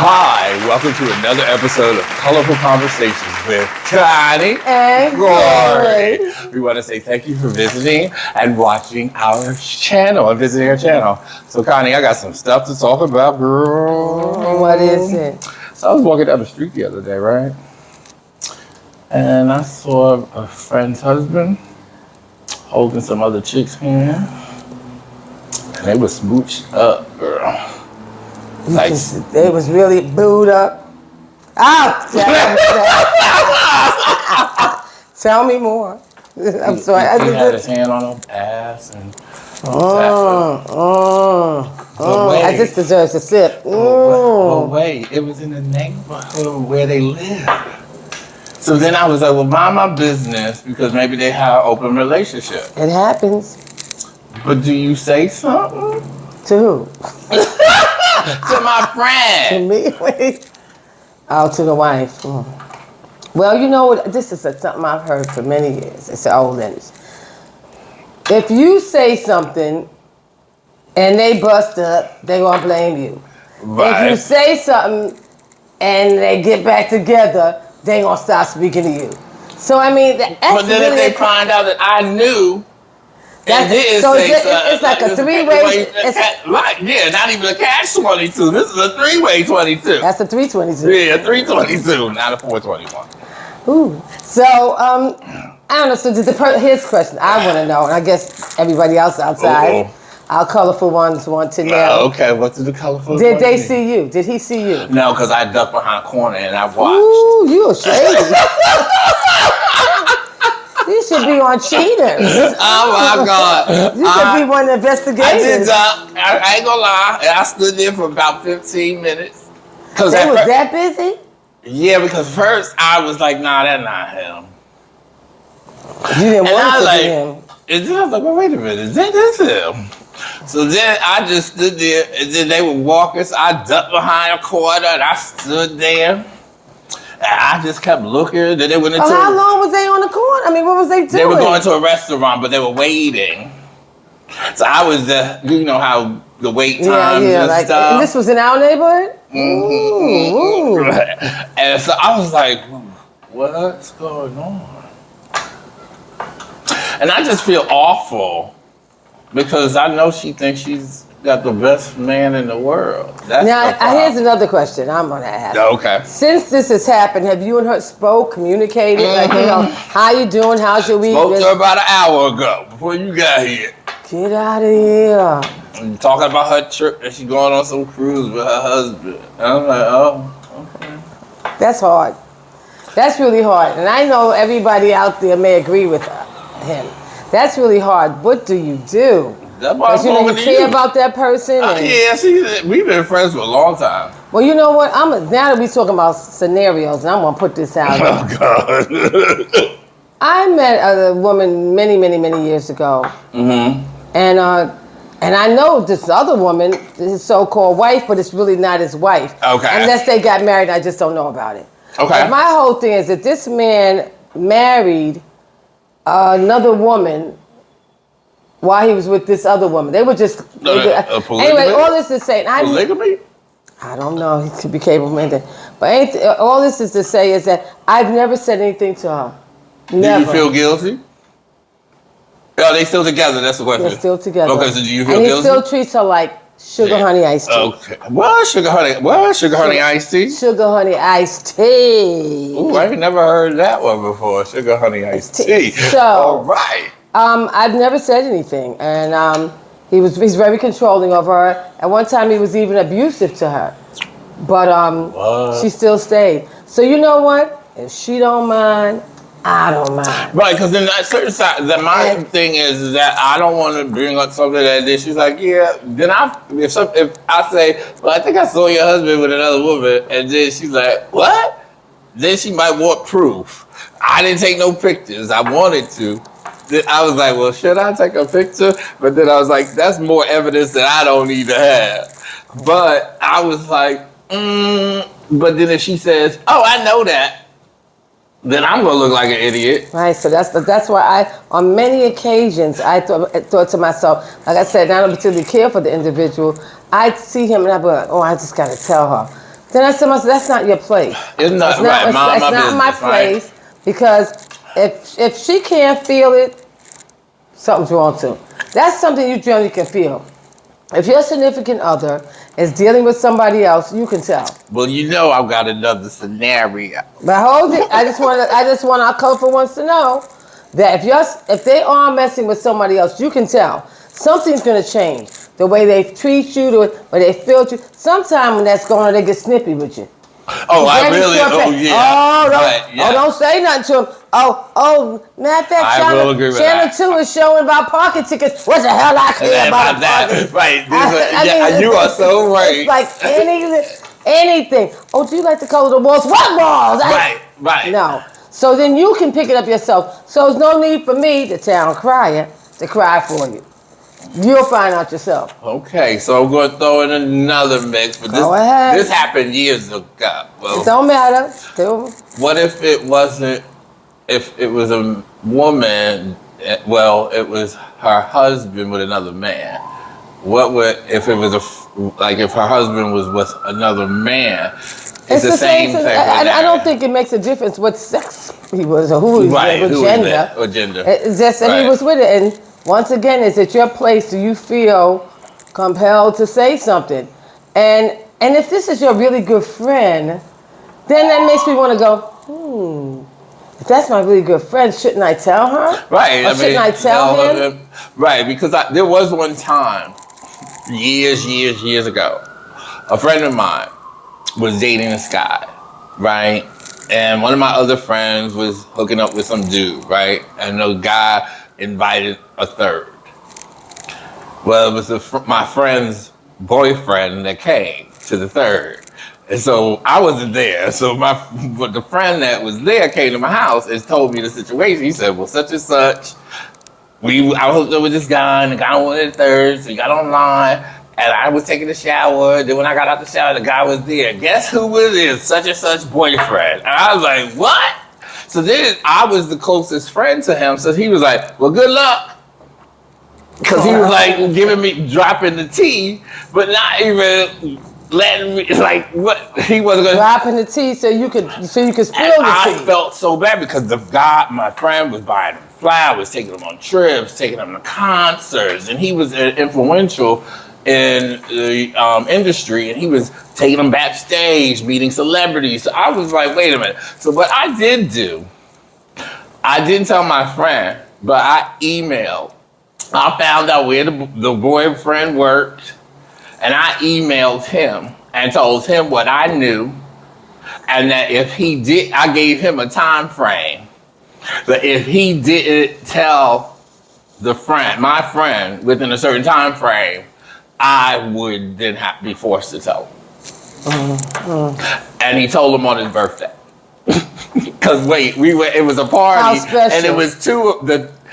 Hi, welcome to another episode of Colorful Conversations with Connie and Rory. We want to say thank you for visiting and watching our channel and visiting our channel. So, Connie, I got some stuff to talk about, girl. What is it? So I was walking down the street the other day, right? And I saw a friend's husband holding some other chick's hand. And they were smooched up, girl. Like, they was really booed up. Tell me more. I'm sorry. He had his hand on her ass and. I just deserve a sip. But wait, it was in the neighborhood where they live. So then I was like, well, mind my business because maybe they have an open relationship. It happens. But do you say something? To who? To my friend. To me? Oh, to the wife. Well, you know what? This is something I've heard for many years. It's old news. If you say something and they bust up, they gonna blame you. Right. If you say something and they get back together, they gonna stop speaking to you. So I mean, but then really if they find out that I knew. So it's like a three-way. Not even a catch 22. This is a three-way 22. That's a 322. Yeah, 322, not a 421. Ooh. So I don't know. So his question, I want to know, and I guess everybody else outside, our colorful ones want to know. Okay, what did the colorful? Did they see you? Did he see you? No, because I ducked behind a corner and I watched. Ooh, you a shady. You should be on Cheaters. Oh my God. You should be one of the investigators. I ain't gonna lie. I stood there for about 15 minutes. They was that busy? Yeah, because first I was like, nah, that's not him. You didn't want to be him. And then I was like, well, wait a minute, this him. So then I just stood there, and then they were walking, so I ducked behind a corner, and I stood there. And I just kept looking. Then they went into. How long was they on the corner? I mean, what was they doing? They were going to a restaurant, but they were waiting. So I was you know how the wait times and stuff. And this was in our neighborhood? Mm-hmm. Ooh. And so I was like, what's going on? And I just feel awful because I know she thinks she's got the best man in the world. Here's another question I'm going to ask. Okay. Since this has happened, have you and her communicated? Mm-hmm. Like, how you doing? How's your week? Spoke to her about an hour ago before you got here. Get out of here. And talking about her trip that she's going on some cruise with her husband. And I'm like, oh, okay. That's hard. That's really hard. And I know everybody out there may agree with him. That's really hard. What do you do? Because you care about that person. We've been friends for a long time. Well, you know what? Now that we're talking about scenarios, and I'm gonna put this out. Oh God! I met a woman many, many, many years ago, and I know this other woman, his so-called wife, but it's really not his wife. Okay. Unless they got married, I just don't know about it. Okay. But my whole thing is that this man married another woman while he was with this other woman. They were just... anyway, all this is saying... Polygamy? I don't know. He could be capable of anything. But all this is to say is that I've never said anything to her. Never. Do you feel guilty? Are they still together? That's the question. They're still together. Okay, so do you feel guilty? And he still treats her like sugar honey iced tea. Okay. What? Sugar honey iced tea? Sugar honey iced tea. Ooh, I ain't never heard that one before. Sugar honey iced tea. So... All right. I've never said anything, and he's very controlling of her. At one time, he was even abusive to her, but she still stayed. So you know what? If she don't mind, I don't mind. Right, because then at certain side, my thing is that I don't want to bring up something that she's like, yeah. Then if I say, well, I think I saw your husband with another woman, and then she's like, what? Then she might want proof. I didn't take no pictures. I wanted to. I was like, well, should I take a picture? But then I was like, that's more evidence that I don't need to have. But I was like, but then if she says, oh, I know that, then I'm gonna look like an idiot. Right. So that's why on many occasions, I thought to myself, like I said, not particularly care for the individual. I'd see him and I'd be like, oh, I just gotta tell her. Then I said, myself, that's not your place. It's not It's right. Mind it's my not my business, right? place because if she can't feel it, something's wrong too. That's something you generally can feel. If your significant other is dealing with somebody else, you can tell. Well, you know I've got another scenario. But hold it. I just want our colorful ones to know that if they are messing with somebody else, you can tell something's gonna change. The way they treat you, the way they feel you. Sometimes when that's going on, they get snippy with you. Oh, I really? Oh, yeah. Don't say nothing to him. Matter of fact, I will agree with Channel that. 2 is showing about parking tickets. What the hell I care about that? Right. I mean, You are so right. It's like anything. Oh, do you like the color of the walls? What walls? Right. No. So then you can pick it up yourself. So there's no need for me, the town crier, to cry for you. You'll find out yourself. Okay, so I'm going to throw in another mix, but Go ahead. This happened years ago. Well, It don't matter. Still. what if it wasn't? If it was a woman? Well, it was her husband with another man. What would if it was if her husband was with another man? It's the same thing. I don't think it makes a difference what sex he was or who he was, or gender. It's just that he was with it. And once again, is it your place? Do you feel compelled to say something? And if this is your really good friend, then that makes me want to go, if that's my really good friend, shouldn't I tell her? Right. Or shouldn't I tell him? Right, because there was one time, years ago, a friend of mine was dating this guy, right? And one of my other friends was hooking up with some dude, right? And the guy invited a third. Well, it was my friend's boyfriend that came to the third. And so I wasn't there. So but the friend that was there came to my house and told me the situation. He said, well, such and such, I hooked up with this guy and the guy wanted a third, so he got online. And I was taking a shower. Then when I got out the shower, the guy was there. Guess who was his such and such boyfriend? And I was like, what? So then I was the closest friend to him. So he was like, well, good luck. Because he was like dropping the tea, but not even letting me, like, what? He wasn't going to. Dropping the tea so you could spill the tea. I felt so bad because the guy, my friend, was buying him flowers, taking him on trips, taking him to concerts. And he was influential in the industry, and he was taking them backstage, meeting celebrities. So I was like, wait a minute. So what I did do, I didn't tell my friend, but I emailed. I found out where the boyfriend worked, and I emailed him and told him what I knew, and that if he did, I gave him a time frame. That if he didn't tell my friend, within a certain time frame, I would then be forced to tell him. And he told him on his birthday. Because it was a party, and it was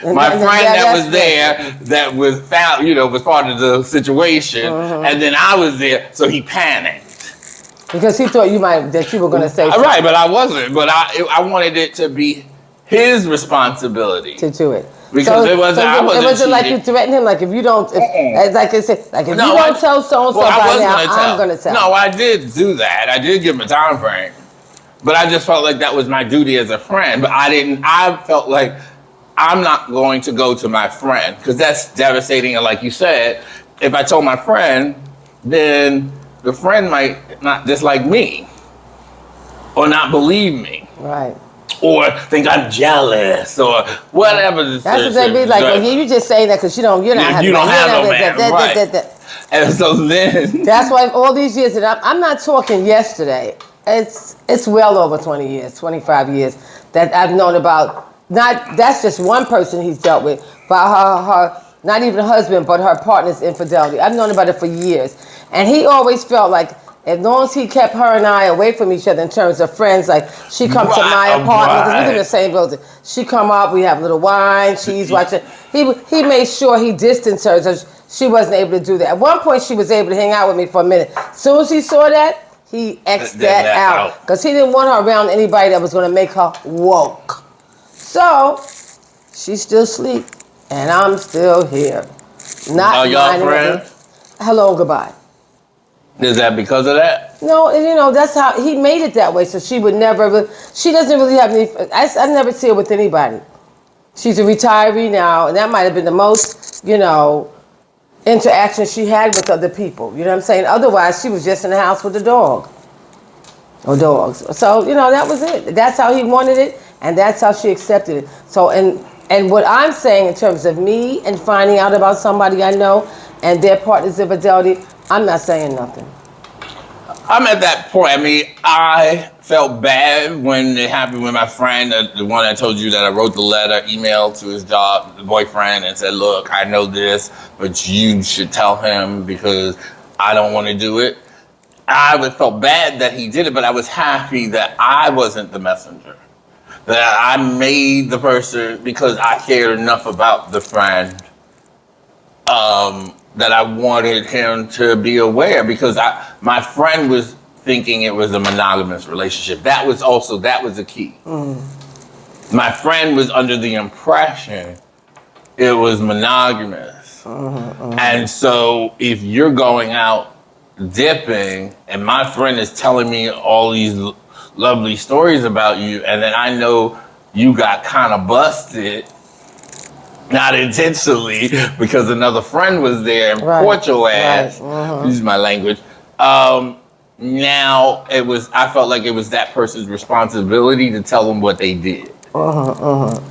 my friend that was there that was found, was part of the situation, and then I was there, so he panicked. Because he thought that you were going to say something. Right, but I wasn't. But I wanted it to be his responsibility to do it. Because it wasn't. I wasn't. It wasn't like you threatened him. Like if you don't, if you don't tell so and so by now, I'm going to tell. No, I did do that. I did give him a time frame, but I just felt like that was my duty as a friend. But I didn't. I felt like I'm not going to go to my friend because that's devastating. And like you said, if I told my friend, then the friend might not dislike me or not believe me. Right. Or think I'm jealous, or whatever. That's what they be like. Well, you just say that because you're not. You don't have no man, right? And so then that's why all these years, and I'm not talking yesterday. It's well over 20 years, 25 years that I've known about. That's just one person he's dealt with, about her not even her husband, but her partner's infidelity. I've known about it for years, and he always felt like, as long as he kept her and I away from each other in terms of friends, like she come to my apartment because we live in the same building. She come up, we have a little wine, she's watching. He made sure he distanced her so she wasn't able to do that. At one point, she was able to hang out with me for a minute. As soon as he saw that, he X'd that out because he didn't want her around anybody that was going to make her woke. So she's still asleep, and I'm still here. Not y'all friends? Hello, goodbye. Is that because of that? No, and you know, that's how he made it that way. So she would never, she doesn't really have any, I never see her with anybody. She's a retiree now, and that might have been the most, you know, interaction she had with other people. You know what I'm saying? Otherwise, she was just in the house with the dog or dogs. So, you know, that was it. That's how he wanted it, and that's how she accepted it. So, and what I'm saying in terms of me and finding out about somebody I know and their partner's infidelity, I'm not saying nothing. I'm at that point. I mean, I felt bad when it happened with my friend, the one I told you that I wrote the letter, email to his job, the boyfriend, and said, look, I know this, but you should tell him because I don't want to do it. I felt bad that he did it, but I was happy that I wasn't the messenger. That I made the person because I cared enough about the friend that I wanted him to be aware, because my friend was thinking it was a monogamous relationship. That was the key. My friend was under the impression it was monogamous. And so if you're going out dipping and my friend is telling me all these lovely stories about you, and then I know you got kind of busted, not intentionally, because another friend was there and fought your ass. Use my language. Now I felt like it was that person's responsibility to tell them what they did. I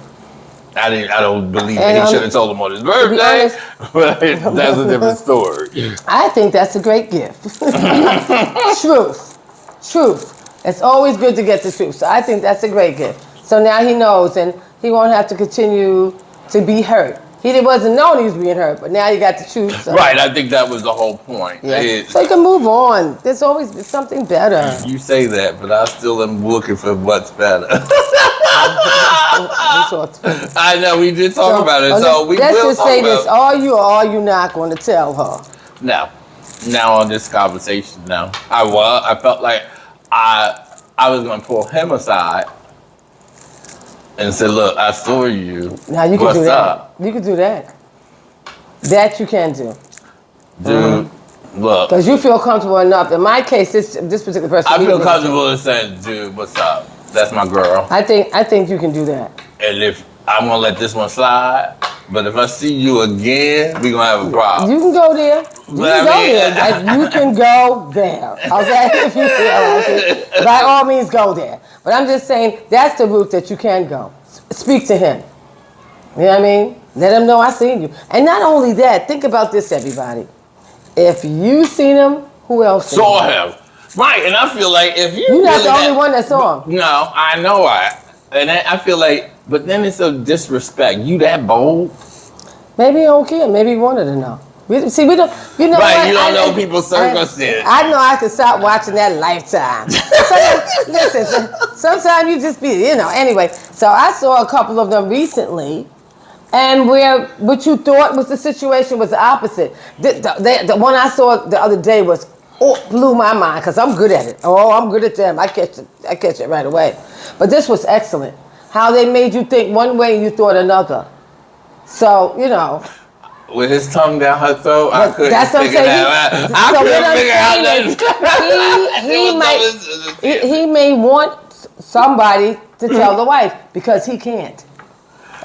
don't believe that he should have told them on his birthday, but that's a different story. I think that's a great gift. Truth. It's always good to get the truth. So I think that's a great gift. So now he knows, and he won't have to continue to be hurt. He wasn't knowing he was being hurt, but now you got the truth. So. Right, I think that was the whole point. Yeah. So you can move on. There's always something better. You say that, but I still am looking for what's better. I know, we did talk about it, so we will talk about it. Let's just say this, are you or are you not going to tell her? No. Now on this conversation, no. I felt like I was going to pull him aside and say, look, I saw you. Now you can What's do that. up? You can do that. That you can do. Dude, look. Because you feel comfortable enough. In my case, this particular person. I feel comfortable in saying, dude, what's up? That's my girl. I think you can do that. And if I'm going to let this one slide, but if I see you again, we're going to have a problem. You can go there. You can go there. Okay? If you feel like it. By all means, go there. But I'm just saying, that's the route that you can go. Speak to him. You know what I mean? Let him know I seen you. And not only that, think about this, everybody. If you seen him, who else saw him? Right, and I feel like if you're not the only one that saw him. No, I know and I feel like, but then it's a disrespect. You that bold? Maybe he don't care. Maybe he wanted to know. We don't, you know right, what? You don't know people's circumstances. I know I have to stop watching that Lifetime. Listen, sometimes you just be, anyway. So I saw a couple of them recently, and where what you thought was the situation was the opposite. The one I saw the other day blew my mind, because I'm good at it. Oh, I'm good at them. I catch it right away. But this was excellent. How they made you think one way and you thought another. So, with his tongue down her throat, I couldn't figure that out. I couldn't figure out. He may want somebody to tell the wife because he can't.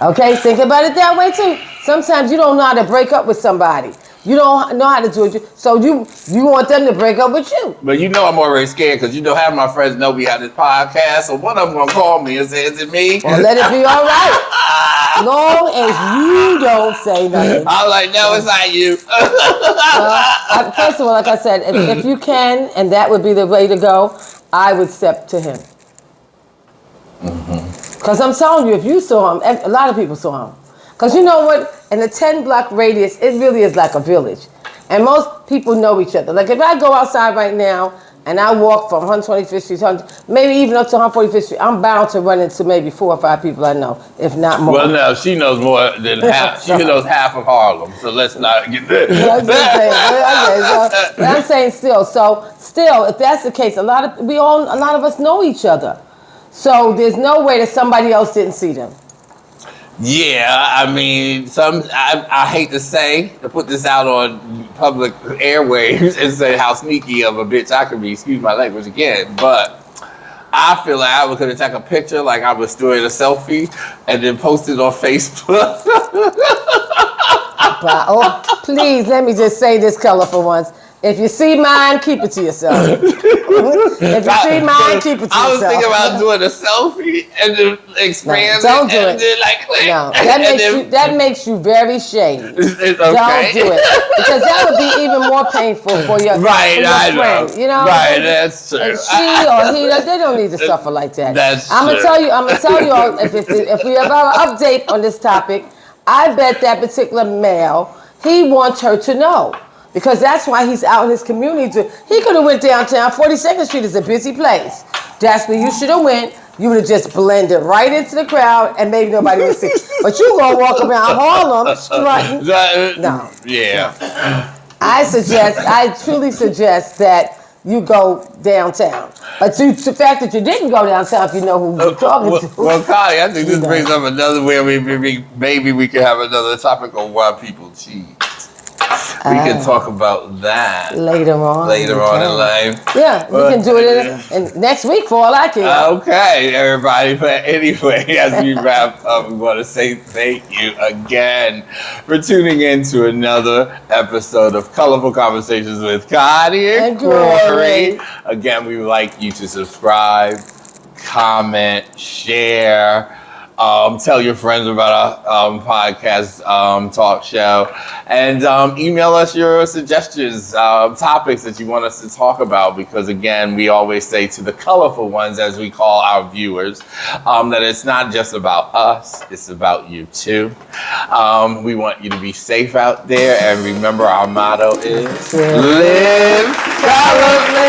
Okay, think about it that way too. Sometimes you don't know how to break up with somebody. You don't know how to do it. So you want them to break up with you. But I'm already scared, because half of my friends know we have this podcast, so one of them gonna call me and say, is it me? Well, let it be all right. Long as you don't say nothing. I'm like, no, it's not you. Well, first of all, like I said, if you can, and that would be the way to go, I would step to him. Because I'm telling you, if you saw him, a lot of people saw him. Because you know what? In a 10-block radius, it really is like a village. And most people know each other. Like if I go outside right now and I walk from 125th Street, maybe even up to 145th Street, I'm bound to run into maybe 4 or 5 people I know, if not more. Well, no, she knows more than half. She knows half of Harlem, so let's not get there. But I'm saying still, if that's the case, a lot of us know each other. So there's no way that somebody else didn't see them. Yeah, I mean, I hate to put this out on public airwaves and say how sneaky of a bitch I could be. Excuse my language again, but I feel like I could have taken a picture like I was doing a selfie and then post it on Facebook. But, oh, please, let me just say this, colorful ones. If you see mine, keep it to yourself. If you see mine, keep it to yourself. I was thinking about doing a selfie and then expand don't do and it. then like click. No, that makes you very shady. Okay. Don't do it because that would be even more painful for your, right, for your friend. know. You know, right? That's true. And she or he, they don't need to suffer like that. That's I'm true. gonna tell you all if we have an update on this topic. I bet that particular male, he wants her to know. Because that's why he's out in his community. He could have went downtown. 42nd Street is a busy place. That's where you should have went. You would have just blended right into the crowd and maybe nobody would see. But you gonna walk around Harlem strutting. No. Yeah. No. I truly suggest that you go downtown. But the fact that you didn't go downtown, if you know who you're talking to. Well, Connie, I think this brings up another way. Maybe we could have another topic on why people cheat. We can talk about that later on in life. Yeah, we can do it in next week for all I care. Okay, everybody. But anyway, as we wrap up, we want to say thank you again for tuning in to another episode of Colorful Conversations with Connie and Corey. Again, we would like you to subscribe, comment, share. Tell your friends about our podcast talk show, and email us your suggestions, topics that you want us to talk about, because again, we always say to the colorful ones, as we call our viewers, that it's not just about us, it's about you too. We want you to be safe out there, and remember our motto is live colorfully.